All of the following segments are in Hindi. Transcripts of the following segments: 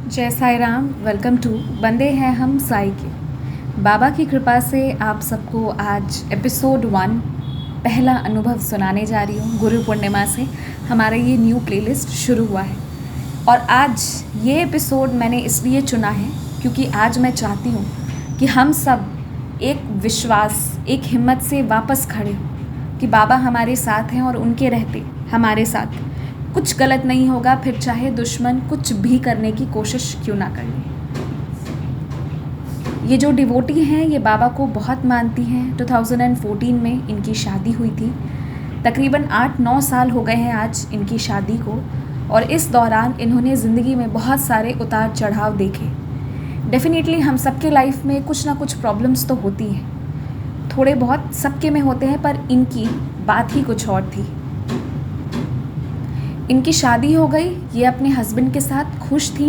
जय साई राम। वेलकम टू बंदे हैं हम साई के। बाबा की कृपा से आप सबको आज एपिसोड 1 पहला अनुभव सुनाने जा रही हूँ। गुरु पूर्णिमा से हमारा ये न्यू प्लेलिस्ट शुरू हुआ है और आज ये एपिसोड मैंने इसलिए चुना है क्योंकि आज मैं चाहती हूँ कि हम सब एक विश्वास, एक हिम्मत से वापस खड़े हों कि बाबा हमारे साथ हैं और उनके रहते हमारे साथ कुछ गलत नहीं होगा, फिर चाहे दुश्मन कुछ भी करने की कोशिश क्यों ना कर ले। ये जो डिवोटी हैं ये बाबा को बहुत मानती हैं। 2014 में इनकी शादी हुई थी। तकरीबन 8-9 साल हो गए हैं आज इनकी शादी को और इस दौरान इन्होंने ज़िंदगी में बहुत सारे उतार चढ़ाव देखे। डेफिनेटली हम सबके लाइफ में कुछ ना कुछ प्रॉब्लम्स तो होती हैं, थोड़े बहुत सबके में होते हैं, पर इनकी बात ही कुछ और थी। इनकी शादी हो गई, ये अपने हस्बैंड के साथ खुश थी,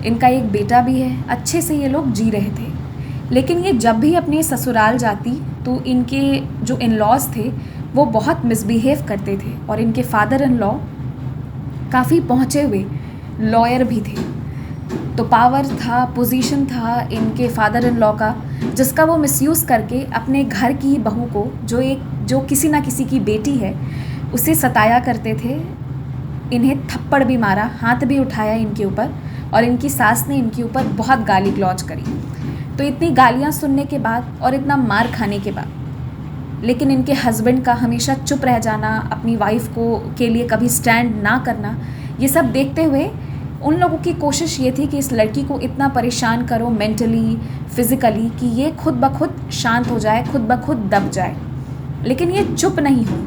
इनका एक बेटा भी है, अच्छे से ये लोग जी रहे थे। लेकिन ये जब भी अपने ससुराल जाती तो इनके जो इन लॉज थे वो बहुत मिसबिहेव करते थे और इनके फादर इन लॉ काफ़ी पहुँचे हुए लॉयर भी थे। तो पावर था, पोजीशन था इनके फादर इन लॉ का, जिसका वो मिसयूज़ करके अपने घर की बहू को, जो किसी ना किसी की बेटी है, उसे सताया करते थे। इन्हें थप्पड़ भी मारा, हाथ भी उठाया इनके ऊपर और इनकी सास ने इनके ऊपर बहुत गाली गलौज करी। तो इतनी गालियाँ सुनने के बाद और इतना मार खाने के बाद, लेकिन इनके हस्बैंड का हमेशा चुप रह जाना, अपनी वाइफ के लिए कभी स्टैंड ना करना, ये सब देखते हुए उन लोगों की कोशिश ये थी कि इस लड़की को इतना परेशान करो मेंटली, फिज़िकली, कि ये खुद ब खुद शांत हो जाए, खुद ब खुद दब जाए। लेकिन ये चुप नहीं हुई,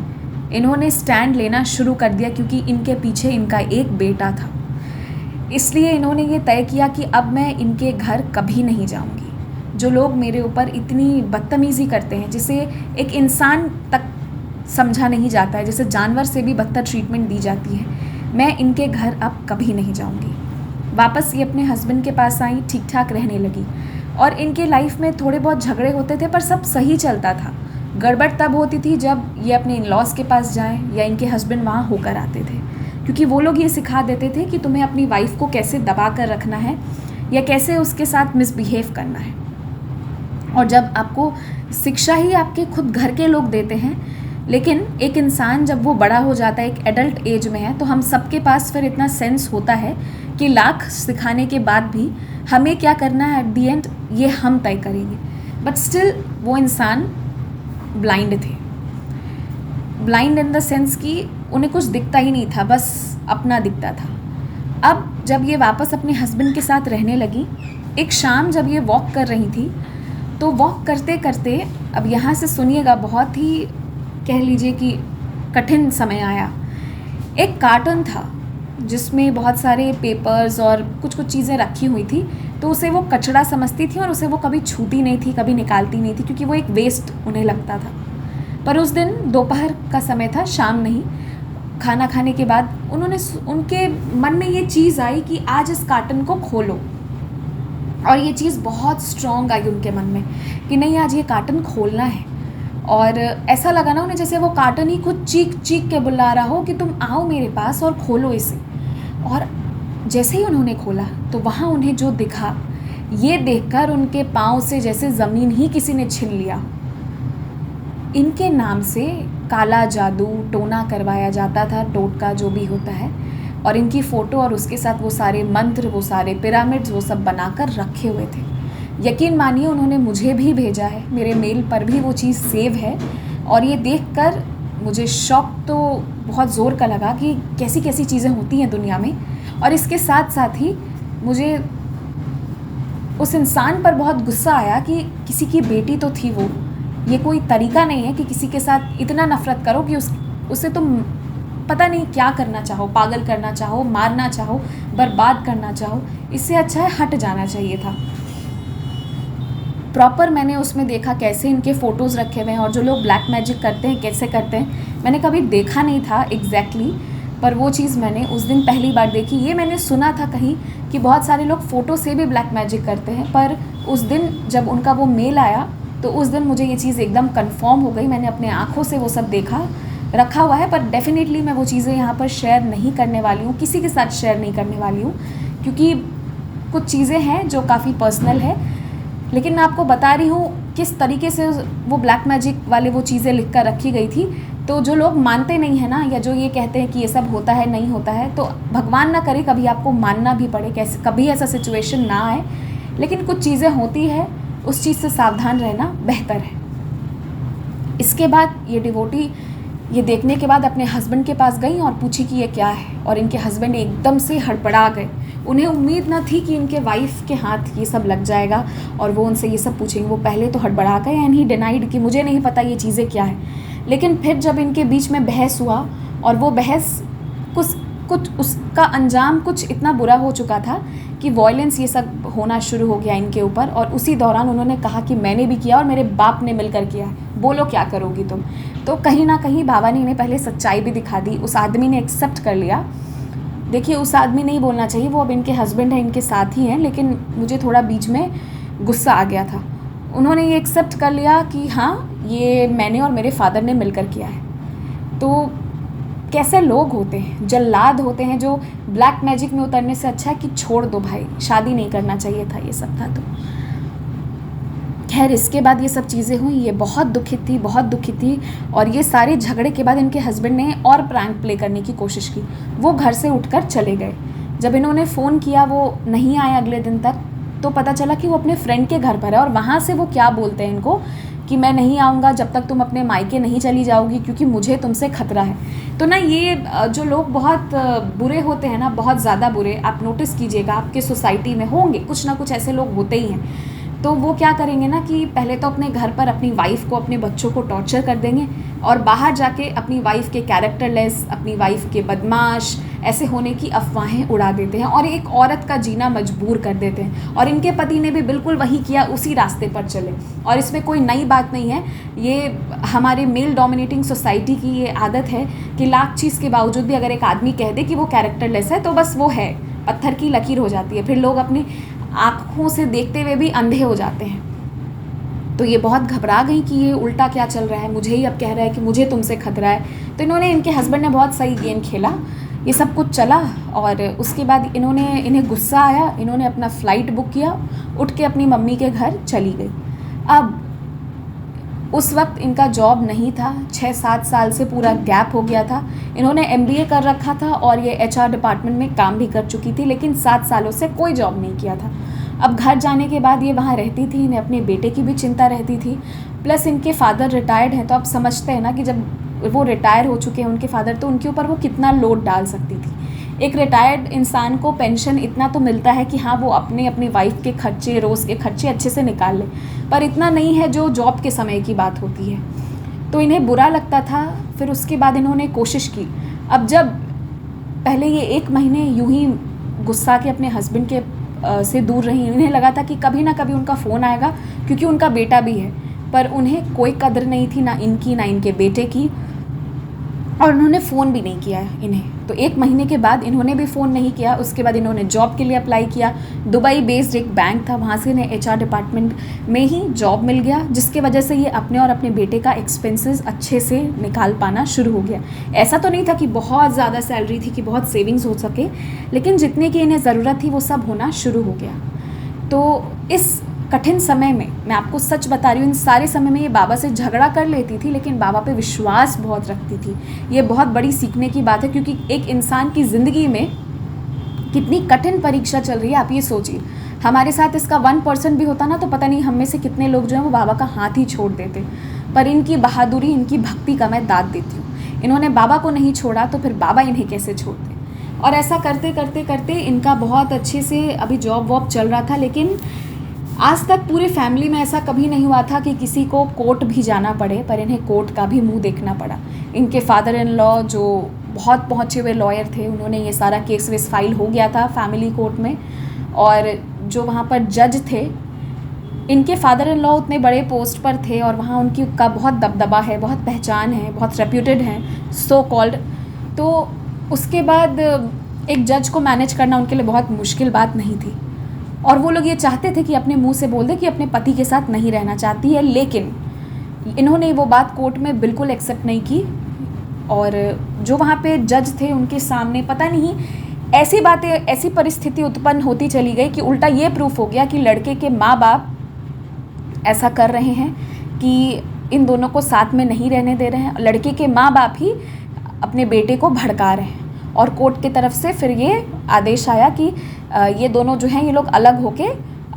इन्होंने स्टैंड लेना शुरू कर दिया क्योंकि इनके पीछे इनका एक बेटा था। इसलिए इन्होंने ये तय किया कि अब मैं इनके घर कभी नहीं जाऊंगी। जो लोग मेरे ऊपर इतनी बदतमीज़ी करते हैं, जिसे एक इंसान तक समझा नहीं जाता है, जैसे जानवर से भी बदतर ट्रीटमेंट दी जाती है, मैं इनके घर अब कभी नहीं जाऊंगी। वापस ये अपने हस्बैंड के पास आई, ठीक ठाक रहने लगी और इनके लाइफ में थोड़े बहुत झगड़े होते थे पर सब सही चलता था। गड़बड़ तब होती थी जब ये अपने इन लॉज के पास जाएं या इनके हस्बैंड वहाँ होकर आते थे, क्योंकि वो लोग ये सिखा देते थे कि तुम्हें अपनी वाइफ को कैसे दबा कर रखना है या कैसे उसके साथ मिसबिहेव करना है। और जब आपको शिक्षा ही आपके खुद घर के लोग देते हैं, लेकिन एक इंसान जब वो बड़ा हो जाता है, एक एडल्ट एज में है, तो हम सबके पास फिर इतना सेंस होता है कि लाख सिखाने के बाद भी हमें क्या करना है एट दी एंड ये हम तय करेंगे। बट स्टिल वो इंसान ब्लाइंड थे। ब्लाइंड इन द सेंस कि उन्हें कुछ दिखता ही नहीं था, बस अपना दिखता था। अब जब ये वापस अपने हस्बैंड के साथ रहने लगी, एक शाम जब ये वॉक कर रही थी, तो वॉक करते करते, अब यहाँ से सुनिएगा, बहुत ही कह लीजिए कि कठिन समय आया। एक कार्टन था जिसमें बहुत सारे पेपर्स और कुछ कुछ चीज़ें रखी हुई थी, तो उसे वो कचरा समझती थी और उसे वो कभी छूती नहीं थी, कभी निकालती नहीं थी, क्योंकि वो एक वेस्ट उन्हें लगता था। पर उस दिन दोपहर का समय था, शाम नहीं, खाना खाने के बाद उनके मन में ये चीज़ आई कि आज इस कार्टन को खोलो। और ये चीज़ बहुत स्ट्रॉन्ग आई उनके मन में कि नहीं, आज ये कार्टन खोलना है। और ऐसा लगा ना उन्हें जैसे वो कार्टन ही खुद चीख चीख के बुला रहा हो कि तुम आओ मेरे पास और खोलो इसे। और जैसे ही उन्होंने खोला तो वहाँ उन्हें जो दिखा, ये देखकर उनके पाँव से जैसे ज़मीन ही किसी ने छीन लिया। इनके नाम से काला जादू टोना करवाया जाता था, टोटका जो भी होता है, और इनकी फ़ोटो और उसके साथ वो सारे मंत्र, वो सारे पिरामिड्स, वो सब बनाकर रखे हुए थे। यकीन मानिए उन्होंने मुझे भी भेजा है, मेरे मेल पर भी वो चीज़ सेव है। और ये देखकर मुझे शॉक तो बहुत ज़ोर का लगा कि कैसी कैसी चीज़ें होती हैं दुनिया में। और इसके साथ साथ ही मुझे उस इंसान पर बहुत गुस्सा आया कि किसी की बेटी तो थी वो। ये कोई तरीका नहीं है कि किसी के साथ इतना नफ़रत करो कि उसे तुम पता नहीं क्या करना चाहो, पागल करना चाहो, मारना चाहो, बर्बाद करना चाहो। इससे अच्छा है हट जाना चाहिए था। प्रॉपर मैंने उसमें देखा कैसे इनके फ़ोटोज़ रखे हुए हैं और जो लोग ब्लैक मैजिक करते हैं कैसे करते हैं, मैंने कभी देखा नहीं था एग्जैक्टली, पर वो चीज़ मैंने उस दिन पहली बार देखी। ये मैंने सुना था कहीं कि बहुत सारे लोग फ़ोटो से भी ब्लैक मैजिक करते हैं, पर उस दिन जब उनका वो मेल आया तो उस दिन मुझे ये चीज़ एकदम कंफर्म हो गई। मैंने अपने आँखों से वो सब देखा, रखा हुआ है, पर डेफिनेटली मैं वो चीज़ें यहाँ पर शेयर नहीं करने वाली हूँ, किसी के साथ शेयर नहीं करने वाली हूँ, क्योंकि कुछ चीज़ें हैं जो काफ़ी पर्सनल है, लेकिन मैं आपको बता रही हूँ किस तरीके से वो ब्लैक मैजिक वाले वो चीज़ें लिख कर रखी गई थी। तो जो लोग मानते नहीं हैं ना, या जो ये कहते हैं कि ये सब होता है नहीं होता है, तो भगवान ना करे कभी आपको मानना भी पड़े, कैसे कभी ऐसा सिचुएशन ना आए, लेकिन कुछ चीज़ें होती है, उस चीज़ से सावधान रहना बेहतर है। इसके बाद ये डिवोटी ये देखने के बाद अपने हस्बैंड के पास गई और पूछी कि ये क्या है, और इनके हस्बैंड एकदम से हड़बड़ा गए। उन्हें उम्मीद ना थी कि इनके वाइफ के हाथ ये सब लग जाएगा और वो उनसे ये सब पूछेंगे। वो पहले तो हड़बड़ा गए एंड ही डिनाइड कि मुझे नहीं पता ये चीज़ें क्या है। लेकिन फिर जब इनके बीच में बहस हुआ और वो बहस कुछ उसका अंजाम कुछ इतना बुरा हो चुका था कि वॉयलेंस ये सब होना शुरू हो गया इनके ऊपर, और उसी दौरान उन्होंने कहा कि मैंने भी किया और मेरे बाप ने मिलकर किया है, बोलो क्या करोगी तुम। तो कहीं ना कहीं बाबा ने इन्हें पहले सच्चाई भी दिखा दी। उस आदमी ने एक्सेप्ट कर लिया। देखिए, उस आदमी नहीं बोलना चाहिए, वो अब इनके हस्बैंड हैं, इनके साथ ही हैं, लेकिन मुझे थोड़ा बीच में गुस्सा आ गया था। उन्होंने ये एक्सेप्ट कर लिया कि हाँ, ये मैंने और मेरे फादर ने मिलकर किया है। तो कैसे लोग होते हैं, जल्लाद होते हैं, जो ब्लैक मैजिक में उतरने से अच्छा है कि छोड़ दो भाई, शादी नहीं करना चाहिए था, ये सब था। तो खैर, इसके बाद ये सब चीज़ें हुई, ये बहुत दुखित थी। और ये सारे झगड़े के बाद इनके हस्बैंड ने और प्रैंक प्ले करने की कोशिश की। वो घर से उठकर चले गए। जब इन्होंने फ़ोन किया, वो नहीं आए अगले दिन तक, तो पता चला कि वो अपने फ्रेंड के घर पर है, और वहाँ से वो क्या बोलते हैं इनको कि मैं नहीं आऊँगा जब तक तुम अपने मायके नहीं चली जाओगी, क्योंकि मुझे तुमसे खतरा है। तो ना, ये जो लोग बहुत बुरे होते हैं ना, बहुत ज़्यादा बुरे, आप नोटिस कीजिएगा, आपके सोसाइटी में होंगे कुछ ना कुछ ऐसे लोग, होते ही हैं। तो वो क्या करेंगे ना कि पहले तो अपने घर पर अपनी वाइफ़ को, अपने बच्चों को टॉर्चर कर देंगे, और बाहर जाके अपनी वाइफ़ के कैरेक्टरलेस, अपनी वाइफ़ के बदमाश ऐसे होने की अफवाहें उड़ा देते हैं, और एक औरत का जीना मजबूर कर देते हैं। और इनके पति ने भी बिल्कुल वही किया, उसी रास्ते पर चले। और इसमें कोई नई बात नहीं है, ये हमारे मेल डोमिनेटिंग सोसाइटी की ये आदत है कि लाख चीज़ के बावजूद भी अगर एक आदमी कह दे कि वो कैरेक्टरलेस है, तो बस वो है, पत्थर की लकीर हो जाती है। फिर लोग अपनी आँखों से देखते हुए भी अंधे हो जाते हैं। तो ये बहुत घबरा गई कि ये उल्टा क्या चल रहा है, मुझे ही अब कह रहा है कि मुझे तुमसे खतरा है। तो इनके हस्बैंड ने बहुत सही गेम खेला, ये सब कुछ चला। और उसके बाद इन्हें गुस्सा आया, इन्होंने अपना फ़्लाइट बुक किया, उठ के अपनी मम्मी के घर चली गई। अब उस वक्त इनका जॉब नहीं था, 6-7 साल से पूरा गैप हो गया था। इन्होंने MBA कर रखा था और ये HR डिपार्टमेंट में काम भी कर चुकी थी, लेकिन 7 सालों से कोई जॉब नहीं किया था। अब घर जाने के बाद ये वहाँ रहती थी, इन्हें अपने बेटे की भी चिंता रहती थी, प्लस इनके फादर रिटायर्ड हैं। तो आप समझते हैं ना कि जब वो रिटायर हो चुके हैं उनके फादर, तो उनके ऊपर वो कितना लोड डाल सकती थी। एक रिटायर्ड इंसान को पेंशन इतना तो मिलता है कि हाँ, वो अपनी वाइफ के खर्चे, रोज़ के खर्चे अच्छे से निकाल ले, पर इतना नहीं है जो जॉब के समय की बात होती है। तो इन्हें बुरा लगता था। फिर उसके बाद इन्होंने कोशिश की। अब जब पहले ये 1 महीने यूं ही गुस्सा के अपने हस्बैंड के से दूर रही, इन्हें लगा था कि कभी ना कभी उनका फ़ोन आएगा, क्योंकि उनका बेटा भी है, पर उन्हें कोई कदर नहीं थी, ना इनकी ना इनके बेटे की, और उन्होंने फ़ोन भी नहीं किया इन्हें। तो 1 महीने के बाद इन्होंने भी फ़ोन नहीं किया। उसके बाद इन्होंने जॉब के लिए अप्लाई किया। दुबई बेस्ड एक बैंक था, वहाँ से इन्हें HR डिपार्टमेंट में ही जॉब मिल गया, जिसकी वजह से ये अपने और अपने बेटे का एक्सपेंसेस अच्छे से निकाल पाना शुरू हो गया। ऐसा तो नहीं था कि बहुत ज़्यादा सैलरी थी कि बहुत सेविंग्स हो सके, लेकिन जितने की इन्हें ज़रूरत थी वो सब होना शुरू हो गया। तो इस कठिन समय में, मैं आपको सच बता रही हूँ, इन सारे समय में ये बाबा से झगड़ा कर लेती थी, लेकिन बाबा पे विश्वास बहुत रखती थी। ये बहुत बड़ी सीखने की बात है, क्योंकि एक इंसान की ज़िंदगी में कितनी कठिन परीक्षा चल रही है, आप ये सोचिए। हमारे साथ इसका 1% भी होता ना, तो पता नहीं हम में से कितने लोग जो हैं वो बाबा का हाथ ही छोड़ देते। पर इनकी बहादुरी, इनकी भक्ति का मैं दाद देती हूँ। इन्होंने बाबा को नहीं छोड़ा, तो फिर बाबा इन्हें कैसे छोड़ते। और ऐसा करते करते करते इनका बहुत अच्छे से अभी जॉब वॉब चल रहा था, लेकिन आज तक पूरे फैमिली में ऐसा कभी नहीं हुआ था कि किसी को कोर्ट भी जाना पड़े, पर इन्हें कोर्ट का भी मुंह देखना पड़ा। इनके फादर इन लॉ जो बहुत पहुँचे हुए लॉयर थे, उन्होंने ये सारा केस वेस फाइल हो गया था फैमिली कोर्ट में, और जो वहाँ पर जज थे, इनके फादर इन लॉ उतने बड़े पोस्ट पर थे, और वहाँ उनकी का बहुत दबदबा है, बहुत पहचान है, बहुत रेप्यूटेड हैं, सो कॉल्ड। तो उसके बाद एक जज को मैनेज करना उनके लिए बहुत मुश्किल बात नहीं थी, और वो लोग ये चाहते थे कि अपने मुंह से बोल दे कि अपने पति के साथ नहीं रहना चाहती है, लेकिन इन्होंने वो बात कोर्ट में बिल्कुल एक्सेप्ट नहीं की। और जो वहाँ पे जज थे, उनके सामने पता नहीं ऐसी बातें, ऐसी परिस्थिति उत्पन्न होती चली गई कि उल्टा ये प्रूफ हो गया कि लड़के के माँ बाप ऐसा कर रहे हैं कि इन दोनों को साथ में नहीं रहने दे रहे हैं। लड़के के माँ बाप ही अपने बेटे को भड़का रहे हैं और कोर्ट की तरफ से फिर ये आदेश आया कि ये दोनों जो हैं ये लोग अलग होके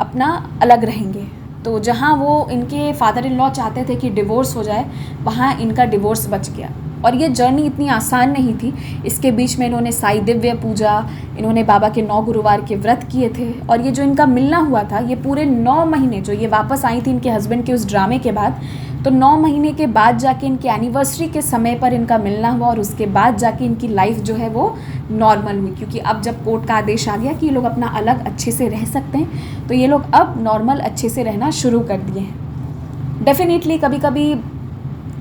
अपना अलग रहेंगे। तो जहाँ वो इनके फादर इन लॉ चाहते थे कि डिवोर्स हो जाए, वहाँ इनका डिवोर्स बच गया। और ये जर्नी इतनी आसान नहीं थी। इसके बीच में इन्होंने साई दिव्य पूजा, इन्होंने बाबा के 9 गुरुवार के व्रत किए थे। और ये जो इनका मिलना हुआ था, ये पूरे 9 महीने, जो ये वापस आई थी इनके हस्बैंड के उस ड्रामे के बाद, तो 9 महीने के बाद जाके इनकी एनिवर्सरी के समय पर इनका मिलना हुआ और उसके बाद जाके इनकी लाइफ जो है वो नॉर्मल हुई। क्योंकि अब जब कोर्ट का आदेश आ गया कि ये लोग अपना अलग अच्छे से रह सकते हैं, तो ये लोग अब नॉर्मल अच्छे से रहना शुरू कर दिए हैं। डेफिनेटली कभी कभी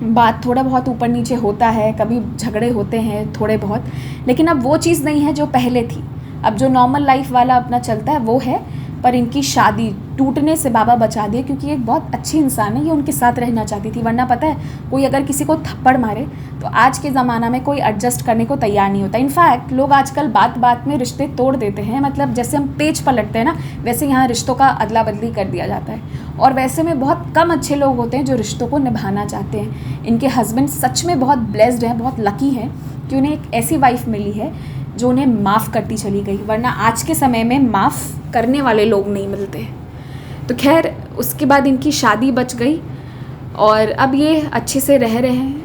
बात थोड़ा बहुत ऊपर नीचे होता है, कभी झगड़े होते हैं थोड़े बहुत, लेकिन अब वो चीज़ नहीं है जो पहले थी। अब जो नॉर्मल लाइफ वाला अपना चलता है वो है। पर इनकी शादी टूटने से बाबा बचा दिए, क्योंकि एक बहुत अच्छी इंसान है, ये उनके साथ रहना चाहती थी। वरना पता है, कोई अगर किसी को थप्पड़ मारे तो आज के ज़माना में कोई एडजस्ट करने को तैयार नहीं होता। इनफैक्ट लोग आजकल बात बात में रिश्ते तोड़ देते हैं। मतलब जैसे हम पेज पलटते हैं ना, वैसे यहाँ रिश्तों का अदला बदली कर दिया जाता है। और वैसे में बहुत कम अच्छे लोग होते हैं जो रिश्तों को निभाना चाहते हैं। इनके हस्बैंड सच में बहुत ब्लेस्ड हैं, बहुत लकी हैं कि उन्हें एक ऐसी वाइफ मिली है जो उन्हें माफ़ करती चली गई। वरना आज के समय में माफ़ करने वाले लोग नहीं मिलते। तो खैर, उसके बाद इनकी शादी बच गई और अब ये अच्छे से रह रहे हैं।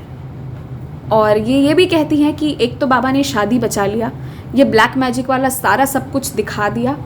और ये भी कहती हैं कि एक तो बाबा ने शादी बचा लिया, ये ब्लैक मैजिक वाला सारा सब कुछ दिखा दिया,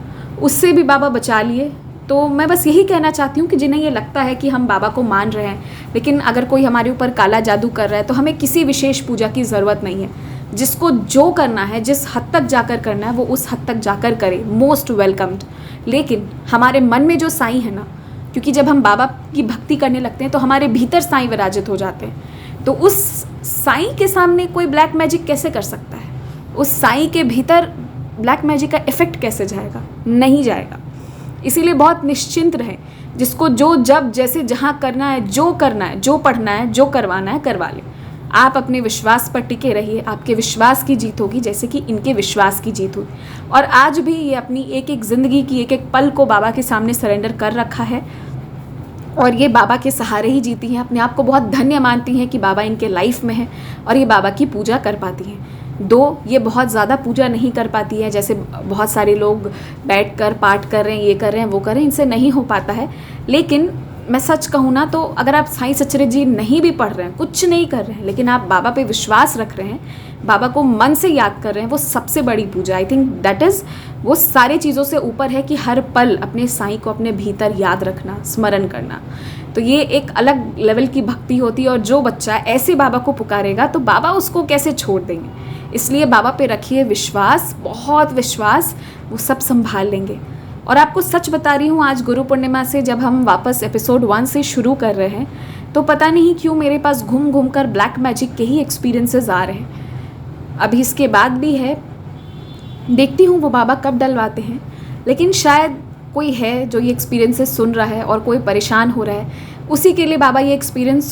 उससे भी बाबा बचा लिए। तो मैं बस यही कहना चाहती हूँ कि जिन्हें ये लगता है कि हम बाबा को मान रहे हैं, लेकिन अगर कोई हमारे ऊपर काला जादू कर रहा है, तो हमें किसी विशेष पूजा की ज़रूरत नहीं है। जिसको जो करना है, जिस हद तक जाकर करना है, वो उस हद तक जाकर करे, मोस्ट वेलकम्ड। लेकिन हमारे मन में जो साईं है ना, क्योंकि जब हम बाबा की भक्ति करने लगते हैं तो हमारे भीतर साईं विराजित हो जाते हैं। तो उस साईं के सामने कोई ब्लैक मैजिक कैसे कर सकता है? उस साईं के भीतर ब्लैक मैजिक का इफ़ेक्ट कैसे जाएगा? नहीं जाएगा। इसीलिए बहुत निश्चिंत रहें। जिसको जो, जब, जैसे, जहाँ करना है, जो करना है, जो पढ़ना है, जो करवाना है, करवा ले। आप अपने विश्वास पर टिके रहिए। आपके विश्वास की जीत होगी, जैसे कि इनके विश्वास की जीत हुई। और आज भी ये अपनी एक एक ज़िंदगी की एक एक पल को बाबा के सामने सरेंडर कर रखा है और ये बाबा के सहारे ही जीती हैं। अपने आप को बहुत धन्य मानती हैं कि बाबा इनके लाइफ में है और ये बाबा की पूजा कर पाती हैं। दो, ये बहुत ज़्यादा पूजा नहीं कर पाती है, जैसे बहुत सारे लोग बैठ कर पाठ कर रहे हैं, ये कर रहे हैं, वो कर रहे हैं, इनसे नहीं हो पाता है। लेकिन मैं सच कहूँ ना, तो अगर आप साईं सचरित जी नहीं भी पढ़ रहे हैं, कुछ नहीं कर रहे हैं, लेकिन आप बाबा पे विश्वास रख रहे हैं, बाबा को मन से याद कर रहे हैं, वो सबसे बड़ी पूजा। आई थिंक दैट इज़, वो सारी चीज़ों से ऊपर है कि हर पल अपने साईं को अपने भीतर याद रखना, स्मरण करना। तो ये एक अलग लेवल की भक्ति होती है। और जो बच्चा ऐसे बाबा को पुकारेगा तो बाबा उसको कैसे छोड़ देंगे। इसलिए बाबा पे रखिए विश्वास, बहुत विश्वास, वो सब संभाल लेंगे। और आपको सच बता रही हूँ, आज गुरु पूर्णिमा से जब हम वापस एपिसोड 1 से शुरू कर रहे हैं, तो पता नहीं क्यों मेरे पास घूम घूम कर ब्लैक मैजिक के ही एक्सपीरियंसेस आ रहे हैं। अभी इसके बाद भी है, देखती हूँ वो बाबा कब डलवाते हैं। लेकिन शायद कोई है जो ये एक्सपीरियंसेस सुन रहा है और कोई परेशान हो रहा है, उसी के लिए बाबा ये एक्सपीरियंस